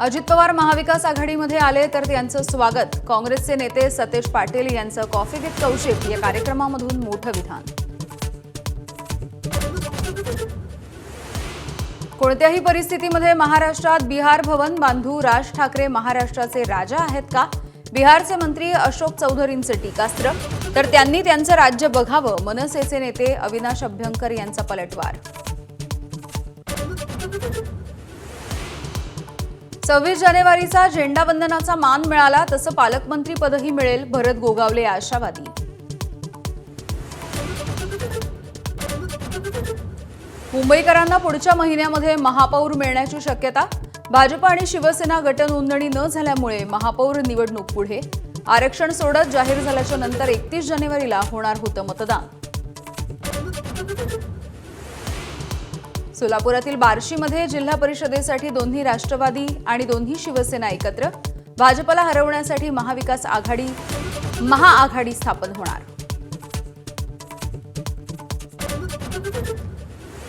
अजित पवार महाविकास आघाडीमध्ये आले तर त्यांचं स्वागत. काँग्रेसचे नेते सतेज पाटील यांचं कॉफी विथ कौशिक या कार्यक्रमामधून मोठं विधान. कोणत्याही परिस्थितीमध्ये महाराष्ट्रात बिहार भवन बांधू. राज ठाकरे महाराष्ट्राचे राजा आहेत का? बिहारचे मंत्री अशोक चौधरींचं टीकास्त्र. तर त्यांनी त्यांचं राज्य बघावं. मनसेचे नेते अविनाश अभ्यंकर यांचा पलटवार. 26 जानेवारीचा झेंडावंदनाचा मान मिळाला तसं पालकमंत्रीपदही मिळेल. भरत गोगावले आशावादी. मुंबईकरांना पुढच्या महिन्यामध्ये महापौर मिळण्याची शक्यता. भाजप आणि शिवसेना गटनोंदणी न झाल्यामुळे महापौर निवडणूक पुढे. आरक्षण सोडत जाहीर झाल्याच्या नंतर 31 जानेवारीला होणार होतं मतदान. सोलापुरातील बार्शीमध्ये जिल्हा परिषदेसाठी दोन्ही राष्ट्रवादी आणि दोन्ही शिवसेना एकत्र. भाजपला हरवण्यासाठी महाआघाडी स्थापन होणार.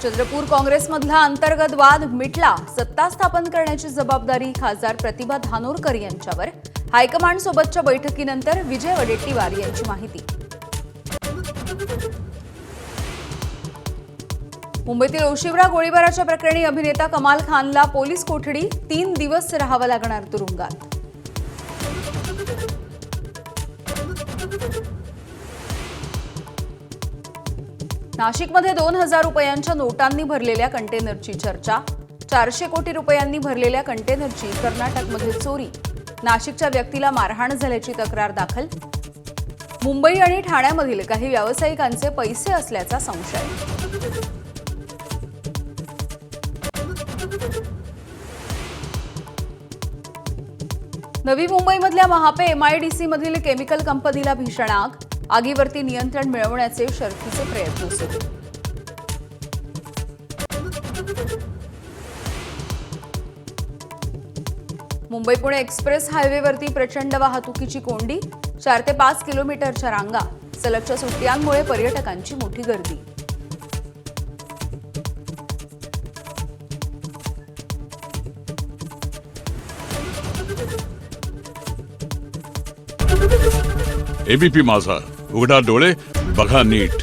चंद्रपूर काँग्रेसमधला अंतर्गत वाद मिटला. सत्ता स्थापन करण्याची जबाबदारी खासदार प्रतिभा धानोरकर यांच्यावर. हायकमांड सोबतच्या बैठकीनंतर विजय वडेट्टीवार यांची माहिती. मुंबईतील ओशिवरा गोळीबाराच्या प्रकरणी अभिनेता कमाल खानला पोलीस कोठडी. 3 दिवस राहावं लागणार तुरुंगात. नाशिकमध्ये 2,000 रुपयांच्या नोटांनी भरलेल्या कंटेनरची चर्चा. 400 कोटी रुपयांनी भरलेल्या कंटेनरची कर्नाटकमध्ये चोरी. नाशिकच्या व्यक्तीला मारहाण झाल्याची तक्रार दाखल. मुंबई आणि ठाण्यामधील काही व्यावसायिकांचे पैसे असल्याचा संशय. नवी मुंबईमधल्या महापे MIDC मधील केमिकल कंपनीला भीषण आग. आगीवरती नियंत्रण मिळवण्याचे शर्थीचे प्रयत्न सुरू. मुंबई पुणे एक्सप्रेस हायवेवरती प्रचंड वाहतुकीची कोंडी. 4 ते 5 किलोमीटरच्या रांगा. सलगच्या सुट्ट्यांमुळे पर्यटकांची मोठी गर्दी. ABP माझा, उघडा डोळे बघा नीट.